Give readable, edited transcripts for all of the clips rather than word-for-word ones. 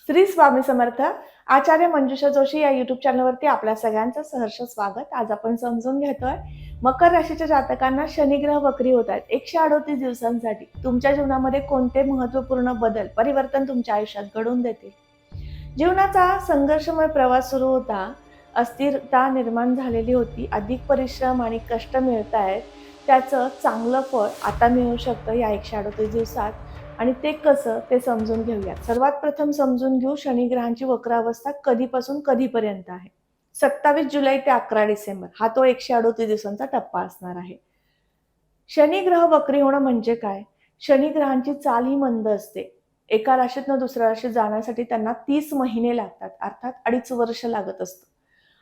श्री स्वामी समर्थ. आचार्य मंजुषा जोशी या युट्यूब चॅनलवरती आपल्या सगळ्यांचं सहर्ष स्वागत. आज आपण समजून घेतोय मकर राशीच्या जातकांना शनिग्रह वक्री होत आहेत 138 दिवसांसाठी तुमच्या जीवनामध्ये कोणते महत्वपूर्ण बदल परिवर्तन तुमच्या आयुष्यात घडून देतील. जीवनाचा संघर्षमय प्रवास सुरू होता, अस्थिरता निर्माण झालेली होती, अधिक परिश्रम आणि कष्ट मिळत आहेत, त्याचं चांगलं फळ आता मिळू शकतं या 138 दिवसात. आणि ते कसं ते समजून घेऊया. सर्वात प्रथम समजून घेऊ शनिग्रहांची वक्रावस्था कधीपासून कधीपर्यंत आहे. 27 जुलै ते 11 डिसेंबर हा तो 138 दिवसांचा टप्पा असणार आहे. शनिग्रह वक्री होणं म्हणजे काय? शनिग्रहांची चाल ही मंद असते. एका राशीतनं दुसऱ्या राशीत जाण्यासाठी त्यांना 30 महिने लागतात, अर्थात 2.5 वर्ष लागत असतं.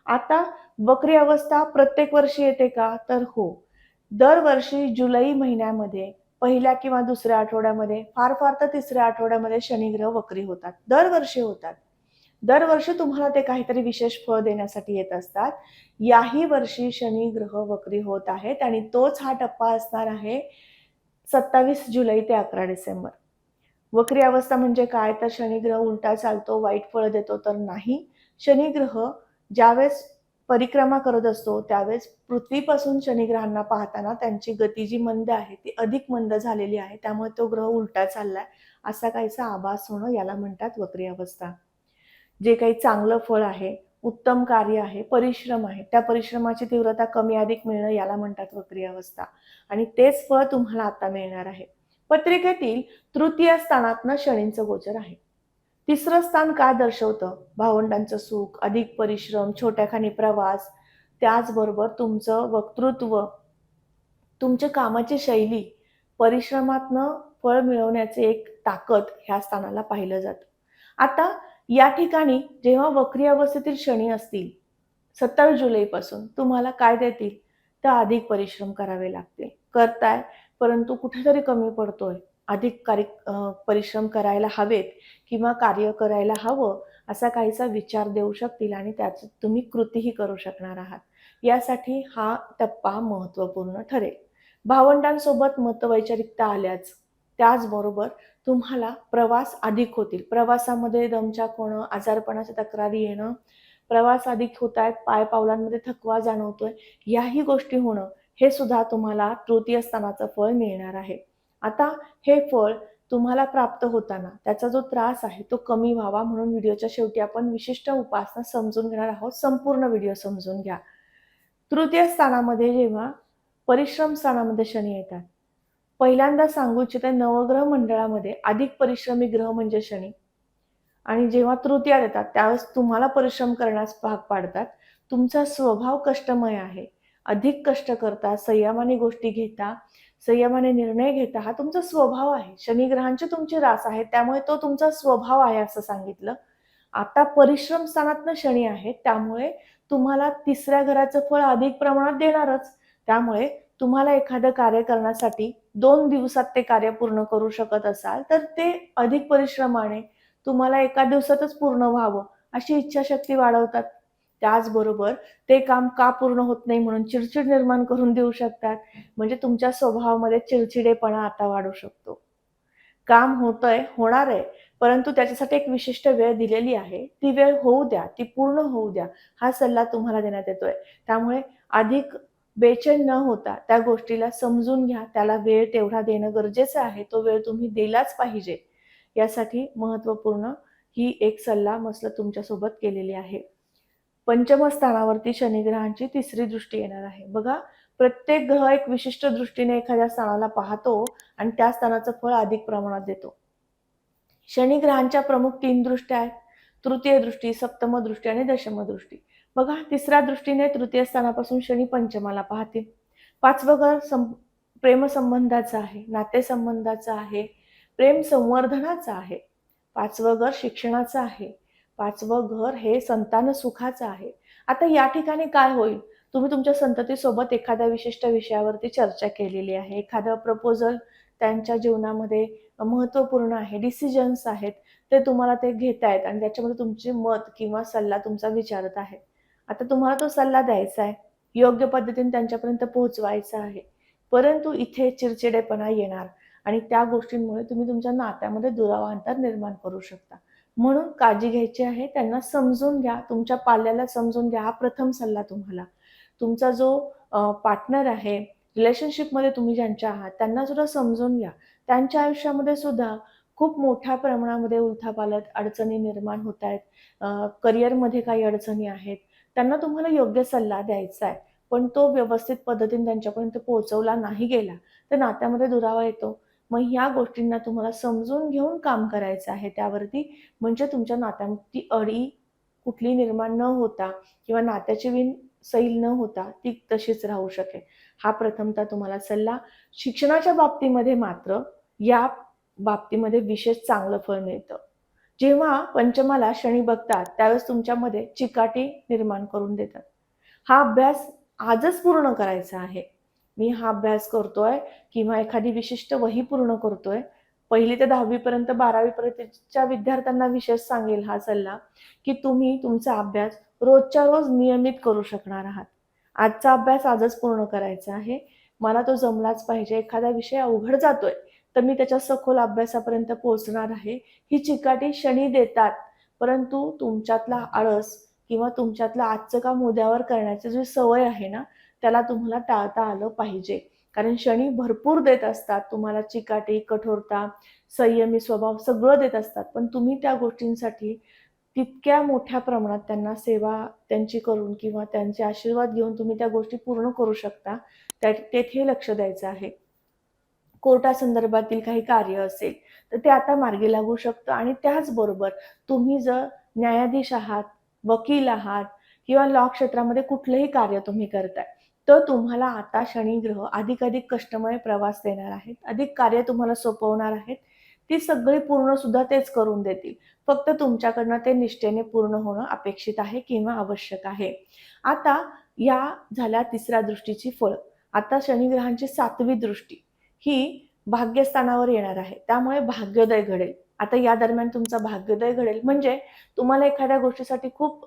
आता वक्री अवस्था प्रत्येक वर्षी येते का? तर हो. दरवर्षी जुलै महिन्यामध्ये पहिल्या किंवा दुसऱ्या आठवड्यामध्ये, फार फार तर तिसऱ्या आठवड्यामध्ये शनिग्रह वक्री होतात. दरवर्षी होतात. दरवर्षी तुम्हाला ते काहीतरी विशेष फळ देण्यासाठी येत असतात. याही वर्षी शनिग्रह वक्री होत आहेत आणि तोच हा टप्पा असणार आहे 27 जुलै ते 11 डिसेंबर. वक्री अवस्था म्हणजे काय? तर शनिग्रह उलटा चालतो, वाईट फळ देतो तर नाही. शनिग्रह ज्यावेळेस परिक्रमा करत असतो त्यावेळेस पृथ्वीपासून शनिग्रहांना पाहताना त्यांची गती जी मंद आहे ती अधिक मंद झालेली आहे, त्यामुळे तो ग्रह उलटा चाललाय असा काहीसा आभास होणं याला म्हणतात वक्री अवस्था. जे काही चांगलं फळ आहे, उत्तम कार्य आहे, परिश्रम आहे, त्या परिश्रमाची तीव्रता कमी अधिक मिळणं याला म्हणतात वक्री अवस्था. आणि तेच फळ तुम्हाला आता मिळणार आहे. पत्रिकेतील तृतीय स्थानातनं शनींचं गोचर आहे. तिसरं स्थान काय दर्शवतं? भावंडांचं सुख, अधिक परिश्रम, छोट्याखानी प्रवास, त्याचबरोबर तुमचं वक्तृत्व, तुमच्या कामाची शैली, परिश्रमातनं फळ मिळवण्याचे एक ताकद ह्या स्थानाला पाहिलं जातं. आता या ठिकाणी जेव्हा वक्री अवस्थेतील शनी असतील 27 जुलैपासून तुम्हाला काय देतील? तर अधिक परिश्रम करावे लागतील. करताय, परंतु कुठेतरी कमी पडतोय. अधिक परिश्रम करायला हवेत किंवा कार्य करायला हवं असा काहीसा विचार देऊ शकतील आणि त्याचं तुम्ही कृतीही करू शकणार आहात. यासाठी हा टप्पा महत्त्वपूर्ण ठरेल. भावंडांसोबत मतवैचारिकता आल्याच, त्याचबरोबर तुम्हाला प्रवास अधिक होतील. प्रवासामध्ये दमछाक होणं, आजारपणाच्या तक्रारी येणं, प्रवास अधिक होत आहेत, पाय-पावलांमध्ये थकवा जाणवतोय, याही गोष्टी होणं, हे सुद्धा तुम्हाला तृतीय स्थानाचं फळ मिळणार आहे. आता हे फळ तुम्हाला प्राप्त होताना त्याचा जो त्रास आहे तो कमी व्हावा म्हणून व्हिडिओच्या शेवटी आपण विशिष्ट उपासना समजून घेणार आहोत. संपूर्ण व्हिडिओ समजून घ्या. तृतीय स्थानामध्ये जेव्हा परिश्रम स्थानामध्ये शनी येतात, पहिल्यांदा सांगू इच्छिते नवग्रह मंडळामध्ये अधिक परिश्रमी ग्रह म्हणजे शनी. आणि जेव्हा तृतीयात येतात त्यावेळेस तुम्हाला परिश्रम करण्यास भाग पाडतात. तुमचा स्वभाव कष्टमय आहे. अधिक कष्ट करता, संयमाने गोष्टी घेता, संयमाने निर्णय घेता, हा तुमचा स्वभाव आहे. शनिग्रहांची तुमची रास आहे, त्यामुळे तो तुमचा स्वभाव आहे असं सांगितलं. आता परिश्रम स्थानातनं शनी आहे, त्यामुळे तुम्हाला तिसऱ्या घराचं फळ अधिक प्रमाणात देणारच. त्यामुळे तुम्हाला एखादं कार्य करण्यासाठी 2 दिवसात ते कार्य पूर्ण करू शकत असाल, तर ते अधिक परिश्रमाने तुम्हाला एका दिवसातच पूर्ण व्हावं अशी इच्छाशक्ती वाढवतात. त्याचबरोबर ते काम का पूर्ण होत नाही म्हणून चिडचिड निर्माण करून देऊ शकतात. म्हणजे तुमच्या स्वभावामध्ये चिडचिडेपणा आता वाढू शकतो. काम होतंय, होणार आहे, परंतु त्याच्यासाठी एक विशिष्ट वेळ दिलेली आहे. ती वेळ होऊ द्या, ती पूर्ण होऊ द्या, हा सल्ला तुम्हाला देण्यात येतोय. त्यामुळे अधिक बेचैन न होता त्या गोष्टीला समजून घ्या. त्याला वेळ तेवढा देणं गरजेचं आहे. तो वेळ तुम्ही दिलाच पाहिजे. यासाठी महत्त्वपूर्ण ही एक सल्ला मसलत तुमच्यासोबत केलेली आहे. पंचम स्थानावरती शनिग्रहांची तिसरी दृष्टी येणार आहे. बघा, प्रत्येक ग्रह एक विशिष्ट दृष्टीने एखाद्या स्थानाला पाहतो आणि त्या स्थानाचं फळ अधिक प्रमाणात देतो. शनिग्रहांच्या प्रमुख 3 दृष्ट्या आहेत. तृतीय दृष्टी, सप्तम दृष्टी आणि दशम दृष्टी. बघा, तिसऱ्या दृष्टीने तृतीय स्थानापासून शनी पंचमाला पाहतील. 5वं घर प्रेमसंबंधाचं आहे, नातेसंबंधाचं आहे, प्रेम संवर्धनाचं आहे. 5वं घर शिक्षणाचं आहे. 5वं घर हे संतान सुखाचं आहे. आता या ठिकाणी काय होईल? तुम्ही तुमच्या संततीसोबत एखाद्या विशिष्ट विषयावरती चर्चा केलेली आहे. एखादं प्रपोजल त्यांच्या जीवनामध्ये महत्त्वपूर्ण आहे, डिसिजन्स आहेत, ते तुम्हाला ते घेतायत आणि त्याच्यामध्ये तुमचे मत किंवा सल्ला तुमचा विचारत आहे. आता तुम्हाला तो सल्ला द्यायचा आहे, योग्य पद्धतीने त्यांच्यापर्यंत पोहोचवायचा आहे. परंतु इथे चिडचिडेपणा येणार आणि त्या गोष्टींमुळे तुम्ही तुमच्या नात्यामध्ये दुरावा अंतर निर्माण करू शकता. म्हणून काळजी घ्यायची आहे. त्यांना समजून घ्या, तुमच्या पाल्याला समजून घ्या. हा प्रथम सल्ला तुम्हाला. तुमचा जो पार्टनर आहे, रिलेशनशिपमध्ये तुम्ही ज्यांच्या आहात, त्यांना सुद्धा समजून घ्या. त्यांच्या आयुष्यामध्ये सुद्धा खूप मोठ्या प्रमाणामध्ये उलथापालथ अडचणी निर्माण होत आहेत. करिअरमध्ये काही अडचणी आहेत. त्यांना तुम्हाला योग्य सल्ला द्यायचा आहे. पण तो व्यवस्थित पद्धतीने त्यांच्यापर्यंत पोहोचवला नाही गेला, तर नात्यामध्ये दुरावा येतो. मग ह्या गोष्टींना तुम्हाला समजून घेऊन काम करायचं आहे त्यावरती. म्हणजे तुमच्या नात्यामध्ये अडी कुठली निर्माण न होता किंवा नात्याची वीण सैल न होता ती तशीच राहू शकेल. हा प्रथमतः तुम्हाला सल्ला. शिक्षणाच्या बाबतीमध्ये मात्र या बाबतीमध्ये विशेष चांगलं फळ मिळतं. जेव्हा पंचमाला शनी बघतात, त्यावेळेस तुमच्यामध्ये चिकाटी निर्माण करून देतात. हा अभ्यास आजच पूर्ण करायचा आहे. मी हा अभ्यास करतोय किंवा एखादी विशिष्ट वही पूर्ण करतोय. 1ली ते 10वी पर्यंत, 12वी पर्यंतच्या विद्यार्थ्यांना विशेष सांगेल हा सल्ला, की तुम्ही तुमचा अभ्यास रोजच्या रोज नियमित करू शकणार आहात. आजचा अभ्यास आजच पूर्ण करायचा आहे. मला तो जमलाच पाहिजे. एखादा विषय अवघड जातोय, तर मी त्याच्या सखोल अभ्यासापर्यंत पोहोचणार आहे. ही चिकाटी शनी देतात. परंतु तुमच्यातला आळस किंवा तुमच्यातलं आजचं काम उद्यावर करण्याची जी सवय आहे ना, त्याला तुम्हाला टाळता आलं पाहिजे. कारण शनी भरपूर देत असतात तुम्हाला चिकाटी, कठोरता, संयमी स्वभाव सगळं देत असतात. पण तुम्ही त्या गोष्टींसाठी तितक्या मोठ्या प्रमाणात त्यांना सेवा त्यांची करून किंवा त्यांचे आशीर्वाद घेऊन तुम्ही त्या गोष्टी पूर्ण करू शकता. तेथे लक्ष द्यायचं आहे. कोर्टासंदर्भातील काही कार्य असेल, तर ते आता मार्गी लागू शकतं आणि त्याचबरोबर तुम्ही जर न्यायाधीश आहात, वकील आहात किंवा लॉ क्षेत्रामध्ये कुठलंही कार्य तुम्ही करताय, तर तुम्हाला आता शनिग्रह अधिकाधिक कष्टमय प्रवास देणार आहेत. अधिक कार्य तुम्हाला सोपवणार आहेत. ती सगळी पूर्ण सुद्धा तेच करून देतील. फक्त तुमच्याकडनं ते निष्ठेने पूर्ण होणं अपेक्षित आहे किंवा आवश्यक आहे. आता या झाल्या तिसऱ्या दृष्टीची फळं. आता शनिग्रहांची 7वी दृष्टी ही भाग्यस्थानावर येणार आहे. त्यामुळे भाग्योदय घडेल. आता या दरम्यान तुमचा भाग्योदय घडेल म्हणजे तुम्हाला एखाद्या गोष्टीसाठी खूप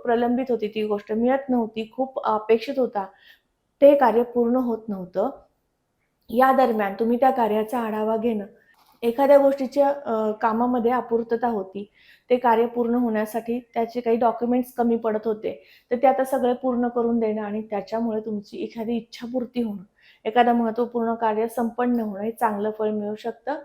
प्रलंबित होती ती गोष्ट मिळत नव्हती, खूप अपेक्षित होता. ते कार्य पूर्ण होत नव्हतं. या दरम्यान तुम्ही त्या कार्याचा आढावा घेणं, एखाद्या गोष्टीच्या कामामध्ये अपूर्तता होती. ते कार्य पूर्ण होण्यासाठी त्याचे काही डॉक्युमेंट्स कमी पडत होते. तर ते आता सगळे पूर्ण करून देणं आणि त्याच्यामुळे तुमची एखादी इच्छापूर्ती होणं, एखादं महत्त्वपूर्ण कार्य संपन्न होणं हे चांगलं फळ मिळू शकतं.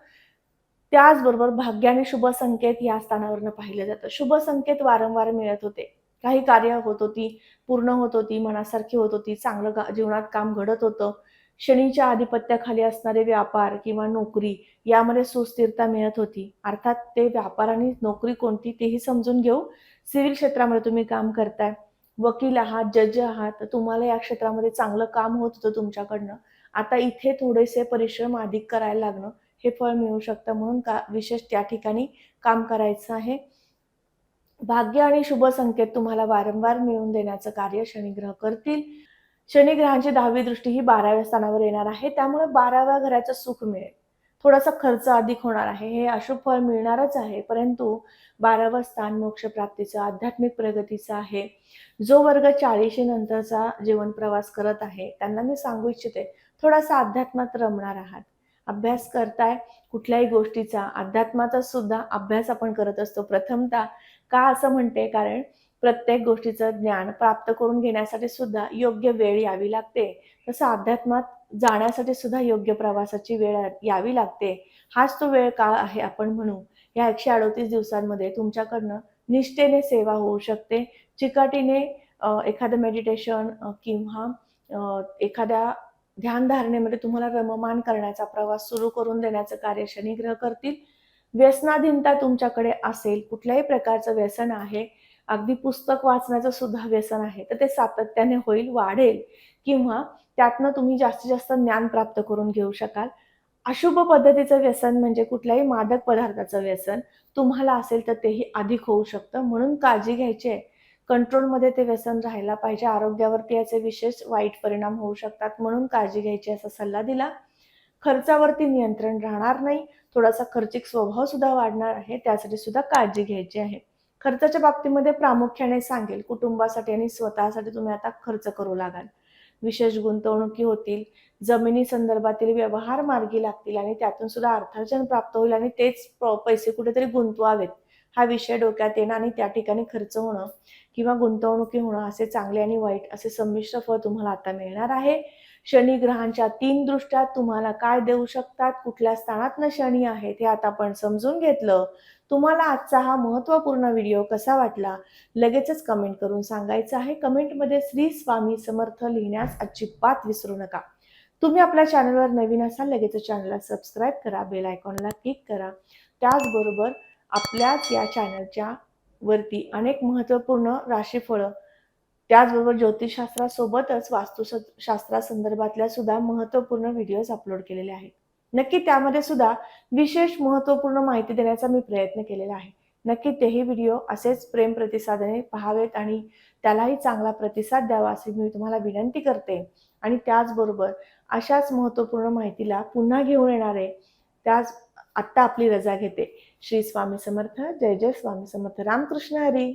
त्याचबरोबर भाग्य आणि शुभ संकेत या स्थानावरनं पाहिलं जातं. शुभ संकेत वारंवार मिळत होते. काही कार्य होत होती, पूर्ण होत होती, मनासारखी होत होती, चांगलं जीवनात काम घडत होतं. शनीच्या आधिपत्याखाली असणारे व्यापार किंवा नोकरी यामध्ये सुस्थिरता मिळत होती. अर्थात ते व्यापार आणि नोकरी कोणती तेही समजून घेऊ. सिव्हिल क्षेत्रामध्ये तुम्ही काम करताय, वकील आहात, जज आहात, तर तुम्हाला या क्षेत्रामध्ये चांगलं काम होत होतं तुमच्याकडनं. आता इथे थोडेसे परिश्रम अधिक करायला लागणं हे फळ मिळू शकतं. म्हणून विशेष त्या ठिकाणी काम करायचं आहे. भाग्य आणि शुभ संकेत तुम्हाला वारंवार मिळवून देण्याचं कार्य शनिग्रह करतील. शनिग्रहांची 10वी दृष्टी ही 12व्या स्थानावर येणार आहे. त्यामुळे 12व्या घराचं सुख मिळेल. थोडासा खर्च अधिक होणार आहे. हे अशुभ फळ मिळणारच आहे. परंतु 12वं स्थान मोक्षप्राप्तीचं, आध्यात्मिक प्रगतीचं आहे. जो वर्ग 40शी नंतरचा जीवन प्रवास करत आहे, त्यांना मी सांगू इच्छिते, थोडासा अध्यात्मात रमणार आहात. अभ्यास करताय कुठल्याही गोष्टीचा, अध्यात्माचा सुद्धा अभ्यास आपण करत असतो प्रथमतः. का असं म्हणते? कारण प्रत्येक गोष्टीचं ज्ञान प्राप्त करून घेण्यासाठी सुद्धा योग्य वेळ यावी लागते. तसं अध्यात्मात जाण्यासाठी सुद्धा योग्य प्रवासाची वेळ यावी लागते. हाच तो वेळ काळ आहे आपण म्हणू. या 138 दिवसांमध्ये तुमच्याकडनं निष्ठेने सेवा होऊ शकते. चिकाटीने एखादं मेडिटेशन किंवा एखाद्या ध्यानधारणेमध्ये तुम्हाला रममाण करण्याचा प्रवास सुरू करून देण्याचं कार्य शनिग्रह करतील. व्यसनाधीनता तुमच्याकडे असेल, कुठल्याही प्रकारचं व्यसन आहे, अगदी पुस्तक वाचण्याचं सुद्धा व्यसन आहे, तर ते सातत्याने होईल, वाढेल किंवा त्यातनं तुम्ही जास्तीत जास्त ज्ञान प्राप्त करून घेऊ शकाल. अशुभ पद्धतीचं व्यसन म्हणजे कुठल्याही मादक पदार्थाचं व्यसन तुम्हाला असेल तर तेही अधिक होऊ शकतं. म्हणून काळजी घ्यायची आहे. कंट्रोलमध्ये ते व्यसन राहायला पाहिजे. आरोग्यावरती याचे विशेष वाईट परिणाम होऊ शकतात. म्हणून काळजी घ्यायची असा सल्ला दिला. खर्चावरती नियंत्रण राहणार नाही. थोडासा खर्चिक स्वभाव सुद्धा वाढणार आहे. त्यासाठी सुद्धा काळजी घ्यायची आहे. खर्चाच्या बाबतीमध्ये प्रामुख्याने सांगेल, कुटुंबासाठी आणि स्वतःसाठी तुम्ही आता खर्च करू लागाल. विशेष गुंतवणुकी होतील. जमिनी संदर्भातील व्यवहार मार्गी लागतील आणि त्यातून सुद्धा अर्थार्जन प्राप्त होईल आणि तेच पैसे कुठेतरी गुंतवावेत हा विषय डोक्यात येणं आणि त्या ठिकाणी खर्च होणं किंवा गुंतवणुकी होणं असे चांगले आणि वाईट असे संमिश्र फळ तुम्हाला आता मिळणार आहे. शनी ग्रहांच्या 3 दृष्ट्या तुम्हाला काय देऊ शकतात, कुठल्या स्थानातनं शनी आहेत हे आता आपण समजून घेतलं. तुम्हाला आजचा हा महत्त्वपूर्ण व्हिडिओ कसा वाटला लगेचच कमेंट करून सांगायचं आहे. कमेंटमध्ये श्री स्वामी समर्थ लिहिण्यास अजिबात विसरू नका. तुम्ही आपल्या चॅनलवर नवीन असाल लगेच चॅनलला सबस्क्राईब करा, बेल आयकॉनला क्लिक करा. त्याचबरोबर आपल्याच या चॅनलच्या वरती अनेक महत्त्वपूर्ण राशीफळं त्याचबरोबर ज्योतिषशास्त्रासोबतच वास्तुशास्त्रासंदर्भातल्या सुद्धा महत्त्वपूर्ण व्हिडिओज अपलोड केलेले आहेत. नक्की त्यामध्ये सुद्धा विशेष महत्त्वपूर्ण माहिती देण्याचा मी प्रयत्न केलेला आहे. नक्की तेही व्हिडिओ असेच प्रेम प्रतिसादाने पाहावेत आणि त्यालाही चांगला प्रतिसाद द्यावा अशी मी तुम्हाला विनंती करते. आणि त्याचबरोबर अशाच महत्त्वपूर्ण माहितीला पुन्हा घेऊन येणार आहे. त्याच आत्ता आपली रजा घेते. श्री स्वामी समर्थ. जय जय स्वामी समर्थ. रामकृष्ण हरी.